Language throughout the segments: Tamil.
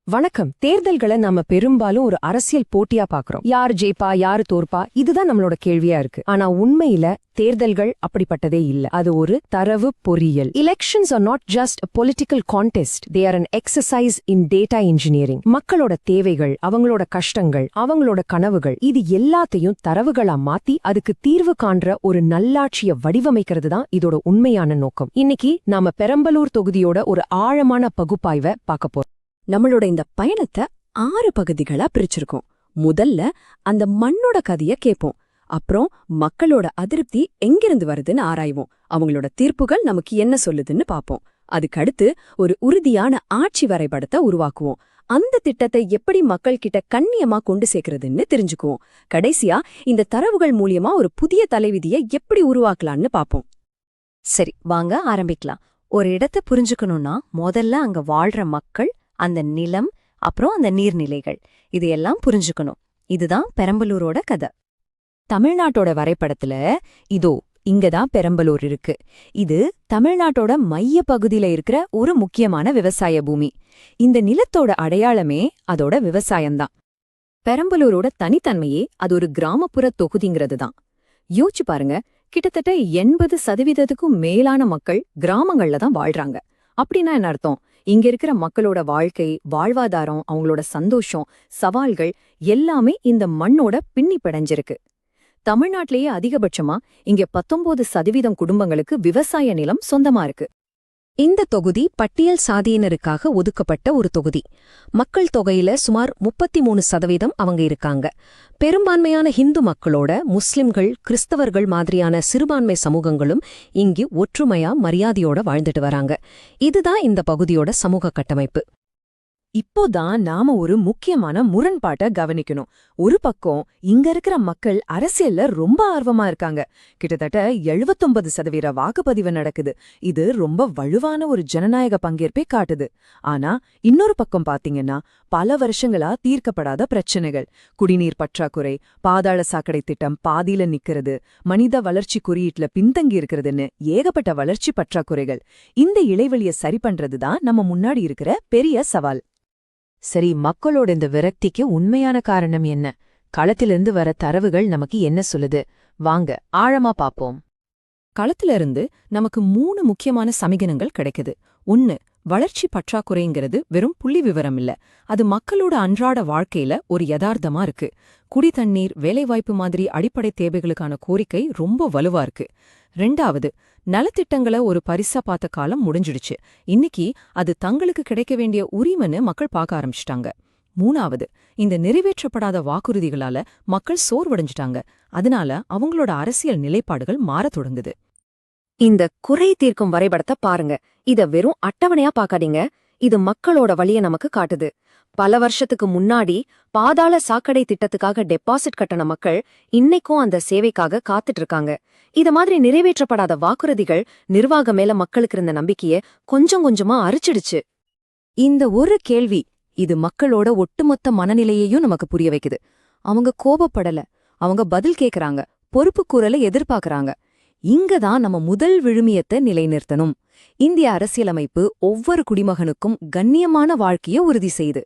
வணக்கம். தேர்தல்களை நாம பெரும்பாலும் ஒரு அரசியல் போட்டியா பாக்குறோம். யார் ஜெயிப்பா யாரு தோற்பா இதுதான் நம்மளோட கேள்வியா இருக்கு. ஆனா உண்மையில தேர்தல்கள் அப்படிப்பட்டதே இல்ல. அது ஒரு தரவு பொறியியல். Elections are not just a political contest. They are an exercise in data engineering. மக்களோட தேவைகள், அவங்களோட கஷ்டங்கள், அவங்களோட கனவுகள் இது எல்லாத்தையும் தரவுகளா மாத்தி அதுக்கு தீர்வு காண்ற ஒரு நல்லாட்சிய வடிவமைக்கிறது தான் இதோட உண்மையான நோக்கம். இன்னைக்கு நாம பெரம்பலூர் தொகுதியோட ஒரு ஆழமான பகுப்பாய்வை பார்க்க போறோம். நம்மளோட இந்த பயணத்தை 6 பகுதிகளா பிரிச்சிருக்கோம். முதல்ல அந்த மண்ணோட கதைய கேட்போம். அப்புறம் மக்களோட அதிருப்தி எங்கிருந்து வருதுன்னு ஆராய்வோம். அவங்களோட தீர்ப்புகள் நமக்கு என்ன சொல்லுதுன்னு பாப்போம். அதுக்கடுத்து ஒரு உறுதியான ஆட்சி வரைபடத்தை உருவாக்குவோம். அந்த திட்டத்தை எப்படி மக்கள் கிட்ட கண்ணியமா கொண்டு சேர்க்கறதுன்னு தெரிஞ்சுக்குவோம். கடைசியா இந்த தரவுகள் மூலியமா ஒரு புதிய தலைவிதியை எப்படி உருவாக்கலான்னு பாப்போம். சரி, வாங்க ஆரம்பிக்கலாம். ஒரு இடத்தை புரிஞ்சுக்கணும்னா முதல்ல அங்க வாழ்ற மக்கள், அந்த நிலம், அப்புறம் அந்த நீர்நிலைகள் இதையெல்லாம் புரிஞ்சுக்கணும். இதுதான் பெரம்பலூரோட கதை. தமிழ்நாட்டோட வரைபடத்துல இதோ இங்கதான் பெரம்பலூர் இருக்கு. இது தமிழ்நாட்டோட மைய பகுதியில இருக்கிற ஒரு முக்கியமான விவசாய பூமி. இந்த நிலத்தோட அடையாளமே அதோட விவசாயம்தான். பெரம்பலூரோட தனித்தன்மையே அது ஒரு கிராமப்புற தொகுதிங்கிறது தான். யோசிச்சு பாருங்க, கிட்டத்தட்ட 80% மேலான மக்கள் கிராமங்கள்ல தான் வாழ்றாங்க. அப்படின்னா என்ன அர்த்தம்? இங்க இருக்கிற மக்களோட வாழ்க்கை, வாழ்வாதாரம், அவங்களோட சந்தோஷம், சவால்கள் எல்லாமே இந்த மண்ணோட பின்னி பிணைஞ்சிருக்கு. தமிழ்நாட்டிலேயே அதிகபட்சமா இங்க 19% குடும்பங்களுக்கு விவசாய நிலம் சொந்தமா இருக்கு. இந்த தொகுதி பட்டியல் சாதியினருக்காக ஒதுக்கப்பட்ட ஒரு தொகுதி. மக்கள் தொகையில சுமார் 33% அவங்க இருக்காங்க. பெரும்பான்மையான ஹிந்து மக்களோட முஸ்லிம்கள், கிறிஸ்தவர்கள் மாதிரியான சிறுபான்மை சமூகங்களும் இங்கு ஒற்றுமையா மரியாதையோட வாழ்ந்துட்டு வராங்க. இதுதான் இந்த பகுதியோட சமூக கட்டமைப்பு. இப்போதான் நாம ஒரு முக்கியமான முரண்பாட்டை கவனிக்கணும். ஒரு பக்கம் இங்க இருக்கிற மக்கள் அரசியல்ல ரொம்ப ஆர்வமா இருக்காங்க. கிட்டத்தட்ட 79% வாக்குப்பதிவு நடக்குது. இது ரொம்ப வலுவான ஒரு ஜனநாயக பங்கேற்பை காட்டுது. ஆனா இன்னொரு பக்கம் பாத்தீங்கன்னா பல வருஷங்களா தீர்க்கப்படாத பிரச்சனைகள், குடிநீர் பற்றாக்குறை, பாதாள சாக்கடை திட்டம் பாதியில நிக்கிறது, மனித வளர்ச்சி குறியீட்டுல பின்தங்கி இருக்கிறதுன்னு ஏகப்பட்ட வளர்ச்சி பற்றாக்குறைகள். இந்த இடைவெளியை சரி பண்றதுதான் நம்ம முன்னாடி இருக்கிற பெரிய சவால். சரி, மக்களோட இந்த விரக்திக்கு உண்மையான காரணம் என்ன? களத்திலிருந்து வர தரவுகள் நமக்கு என்ன சொல்லுது? வாங்க ஆழமா பாப்போம். களத்திலிருந்து நமக்கு 3 முக்கியமான சமிக்ஞைகள் கிடைக்குது. 1, வளர்ச்சி பற்றாக்குறைங்கிறது வெறும் புள்ளி விவரம் இல்ல. அது மக்களோட அன்றாட வாழ்க்கையில ஒரு யதார்த்தமா இருக்கு. குடி தண்ணீர், வேலைவாய்ப்பு மாதிரி அடிப்படை தேவைகளுக்கான கோரிக்கை ரொம்ப வலுவா இருக்கு. 2வது, நலத்திட்டங்களை ஒரு பரிசா பார்த்த காலம் முடிஞ்சிடுச்சு. இன்னைக்கு அது தங்களுக்கு கிடைக்க வேண்டிய உரிமைன்னு மக்கள் பார்க்க ஆரம்பிச்சிட்டாங்க. 3வது, இந்த நிறைவேற்றப்படாத வாக்குறுதிகளால மக்கள் சோர்வடைஞ்சிட்டாங்க. அதனால அவங்களோட அரசியல் நிலைப்பாடுகள் மாறத் தொடங்குது. இந்த குறை தீர்க்கும் வரைபடத்தை பாருங்க. இத வெறும் அட்டவணையா பார்க்காதீங்க. இது மக்களோட வழிய நமக்கு காட்டுது. பல வருஷத்துக்கு முன்னாடி பாதாள சாக்கடை திட்டத்துக்காக டெபாசிட் கட்டண மக்கள் இன்னைக்கும் அந்த சேவைக்காக காத்துட்டு இருக்காங்க. இத மாதிரி நிறைவேற்றப்படாத வாக்குறுதிகள் நிர்வாகம் மேல மக்களுக்கு இருந்த நம்பிக்கைய கொஞ்சம் கொஞ்சமா அரிச்சிடுச்சு. இந்த ஒரு கேள்வி இது மக்களோட ஒட்டுமொத்த மனநிலையையும் நமக்கு புரிய வைக்குது. அவங்க கோபப்படல, அவங்க பதில் கேக்குறாங்க, பொறுப்புக்கூறலை எதிர்பார்க்கறாங்க. இங்கதான் நம்ம முதல் விழுமியத்தை நிலைநிறுத்தணும். இந்திய அரசியலமைப்பு ஒவ்வொரு குடிமகனுக்கும் கண்ணியமான வாழ்க்கைய உறுதி செய்து.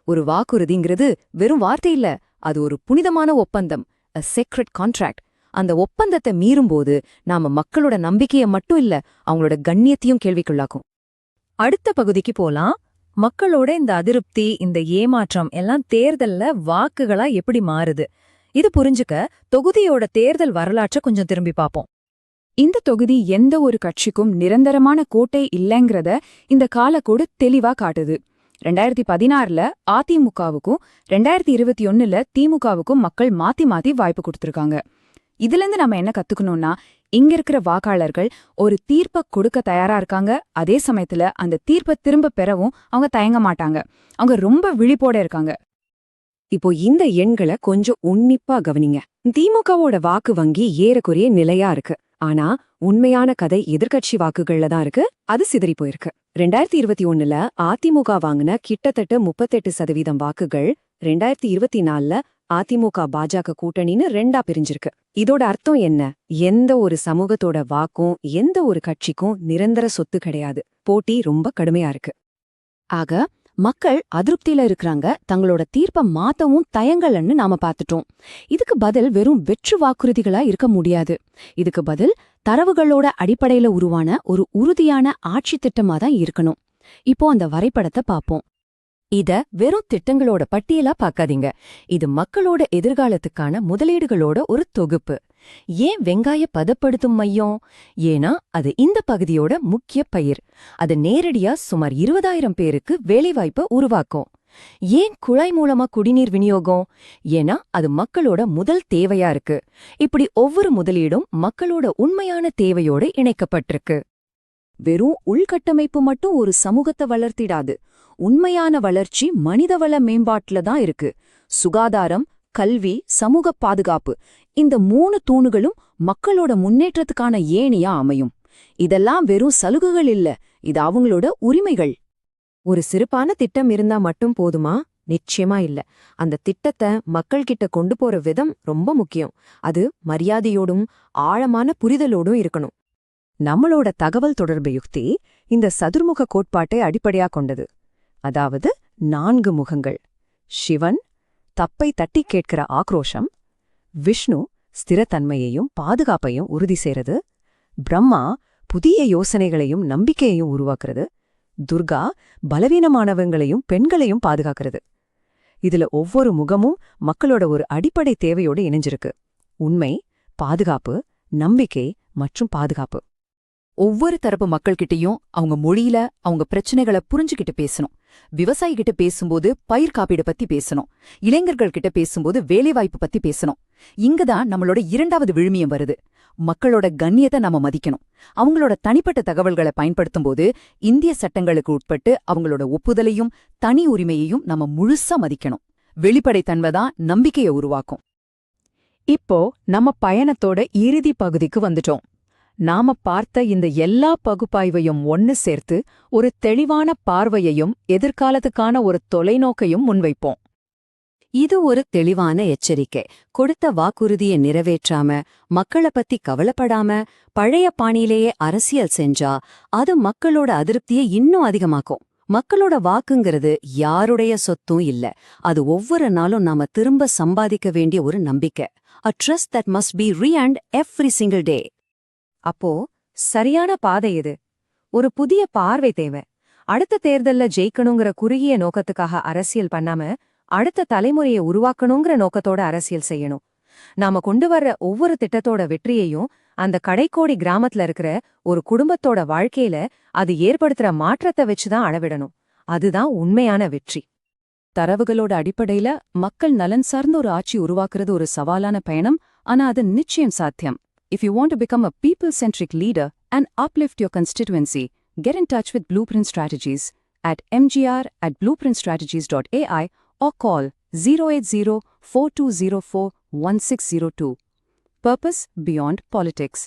ஒரு வாக்குறுதிங்கிறது வெறும் வார்த்தை இல்ல, அது ஒரு புனிதமான ஒப்பந்தம், a sacred contract. அந்த ஒப்பந்தத்தை மீறும்போது நாம மக்களோட நம்பிக்கைய மட்டும் இல்ல, அவங்களோட கண்ணியத்தையும் கேள்விக்குள்ளாக்கும். அடுத்த பகுதிக்கு போலாம். மக்களோட இந்த அதிருப்தி, இந்த ஏமாற்றம் எல்லாம் தேர்தல்ல வாக்குகளா எப்படி மாறுது? இது புரிஞ்சுக்க தொகுதியோட தேர்தல் வரலாற்றை கொஞ்சம் திரும்பி பாப்போம். இந்த தொகுதி எந்த ஒரு கட்சிக்கும் நிரந்தரமான கோட்டை இல்லைங்கிறத இந்த காலக்கோடு தெளிவா காட்டுது. 2016ல அதிமுகவுக்கும் 2021ல திமுகவுக்கும் மக்கள் மாத்தி மாத்தி வாய்ப்பு கொடுத்திருக்காங்க. இதுலேருந்து நம்ம என்ன கத்துக்கணும்னா, இங்க இருக்கிற வாக்காளர்கள் ஒரு தீர்ப்பை கொடுக்க தயாரா இருக்காங்க. அதே சமயத்துல அந்த தீர்ப்பை திரும்ப பெறவும் அவங்க தயங்க மாட்டாங்க. அவங்க ரொம்ப விழிப்போட இருக்காங்க. இப்போ இந்த எண்களை கொஞ்சம் உன்னிப்பா கவனிங்க. திமுகவோட வாக்கு வங்கி ஏறக்குறைய நிலையா இருக்கு. ஆனா உண்மையான கதை எதிர்க்கட்சி வாக்குகள்ல தான் இருக்கு. அது சிதறி போயிருக்கு. 2021ல அதிமுக வாங்கின கிட்டத்தட்ட 38% வாக்குகள் 2024ல அதிமுக பாஜக கூட்டணின்னு 2ஆ பிரிஞ்சிருக்கு. இதோட அர்த்தம் என்ன? எந்த ஒரு சமூகத்தோட வாக்கும் எந்த ஒரு கட்சிக்கும் நிரந்தர சொத்து கிடையாது. போட்டி ரொம்ப கடுமையா இருக்கு. ஆக மக்கள் அதிருப்தியில இருக்கிறாங்க, தங்களோட தீர்ப்பை மாத்தவும் தயங்கலன்னு நாம பார்த்துட்டோம். இதுக்கு பதில் வெறும் வெற்று வாக்குறுதிகளா இருக்க முடியாது. இதுக்கு பதில் தரவுகளோட அடிப்படையில உருவான ஒரு உறுதியான ஆட்சி திட்டமா தான் இருக்கணும். இப்போ அந்த வரைபடத்தை பாப்போம். இத வெறும் திட்டங்களோட பட்டியலா பார்க்காதீங்க. இது மக்களோட எதிர்காலத்துக்கான முதலீடுகளோட ஒரு தொகுப்பு. ஏன் வெங்காய பதப்படுத்தும் மையம்? ஏன்னா அது இந்த பகுதியோட முக்கிய பயிர். அது நேரடியா சுமார் 20,000 பேருக்கு வேலைவாய்ப்பை உருவாக்கும். ஏன் குழாய் மூலமா குடிநீர் விநியோகம்? ஏன்னா அது மக்களோட முதல் தேவையா இருக்கு. இப்படி ஒவ்வொரு முதலீடும் மக்களோட உண்மையான தேவையோடு இணைக்கப்பட்டிருக்கு. வெறும் உள்கட்டமைப்பு மட்டும் ஒரு சமூகத்தை வளர்த்திடாது. உண்மையான வளர்ச்சி மனிதவள மேம்பாட்டுல தான் இருக்கு. சுகாதாரம், கல்வி, சமூக பாதுகாப்பு, இந்த 3 தூணுகளும் மக்களோட முன்னேற்றத்துக்கான ஏணியா அமையும். இதெல்லாம் வெறும் சலுகைகள் இல்ல, இது அவங்களோட உரிமைகள். ஒரு சிறப்பான திட்டம் இருந்தா மட்டும் போதுமா? நிச்சயமா இல்ல. அந்த திட்டத்தை மக்கள்கிட்ட கொண்டு போற விதம் ரொம்ப முக்கியம். அது மரியாதையோடும் ஆழமான புரிதலோடும் இருக்கணும். நம்மளோட தகவல் தொடர்பு யுக்தி இந்த சதுர்முக கோட்பாட்டை அடிப்படையா கொண்டது. அதாவது 4 முகங்கள். சிவன் தப்பை தட்டி கேட்கிற ஆக்ரோஷம், விஷ்ணு ஸ்திரத்தன்மையையும் பாதுகாப்பையும் உறுதி செய்றது, பிரம்மா புதிய யோசனைகளையும் நம்பிக்கையையும் உருவாக்குறது, துர்கா பலவீனமானவங்களையும் பெண்களையும் பாதுகாக்கிறது. இதுல ஒவ்வொரு முகமும் மக்களோட ஒரு அடிப்படை தேவையோடு இணைஞ்சிருக்கு. உண்மை, பாதுகாப்பு, நம்பிக்கை மற்றும் பாதுகாப்பு. ஒவ்வொரு தரப்பு மக்கள்கிட்டயும் அவங்க மொழியில அவங்க பிரச்சனைகளை புரிஞ்சுகிட்டு பேசணும். விவசாயிகிட்ட பேசும்போது பயிர் காப்பீடு பத்தி பேசணும். இளைஞர்கள் கிட்ட பேசும்போது வேலைவாய்ப்பு பத்தி பேசணும். இங்கதான் நம்மளோட 2வது விழுமியம் வருது. மக்களோட கண்ணியத்தை நாம மதிக்கணும். அவங்களோட தனிப்பட்ட தகவல்களை பயன்படுத்தும்போது இந்திய சட்டங்களுக்கு உட்பட்டு அவங்களோட ஒப்புதலையும் தனி உரிமையையும் நாம முழுசா மதிக்கணும். வெளிப்படைத்தன்மைதான் நம்பிக்கையை உருவாக்கும். இப்போ நம்ம பயணத்தோட இறுதி பகுதிக்கு வந்துட்டோம். நாம பார்த்த இந்த எல்லா பகுப்பாய்வையும் ஒன்னு சேர்த்து ஒரு தெளிவான பார்வையையும் எதிர்காலத்துக்கான ஒரு தொலைநோக்கையும் முன்வைப்போம். இது ஒரு தெளிவான எச்சரிக்கை. கொடுத்த வாக்குறுதியை நிறைவேற்றாம, மக்களை பத்தி கவலைப்படாம, பழைய பாணியிலேயே அரசியல் செஞ்சா அது மக்களோட அதிருப்தியை இன்னும் அதிகமாக்கும். மக்களோட வாக்குங்கிறது யாருடைய சொத்தும் இல்ல. அது ஒவ்வொரு நாளும் நாம திரும்ப சம்பாதிக்க வேண்டிய ஒரு நம்பிக்கை. A trust that must be re-earned every single day. அப்போ சரியான பாதை எது? ஒரு புதிய பார்வை தேவை. அடுத்த தேர்தல்ல ஜெயிக்கணுங்கிற குறுகிய நோக்கத்துக்காக அரசியல் பண்ணாம, அடுத்த தலைமுறையை உருவாக்கணுங்கிற நோக்கத்தோட அரசியல் செய்யணும். நாம கொண்டு வர்ற ஒவ்வொரு திட்டத்தோட வெற்றியையும் அந்த கடைக்கோடி கிராமத்துல இருக்கிற ஒரு குடும்பத்தோட வாழ்க்கையில அது ஏற்படுத்துற மாற்றத்தை வச்சுதான் அளவிடணும். அதுதான் உண்மையான வெற்றி. தரவுகளோட அடிப்படையில மக்கள் நலன் சார்ந்த ஒரு ஆட்சி உருவாக்குறது ஒரு சவாலான பயணம். ஆனா அது நிச்சயம் சாத்தியம். If you want to become a people-centric leader and uplift your constituency, get in touch with Blueprint Strategies at mgr@blueprintstrategies.ai or call 080-4204-1602. Purpose Beyond Politics.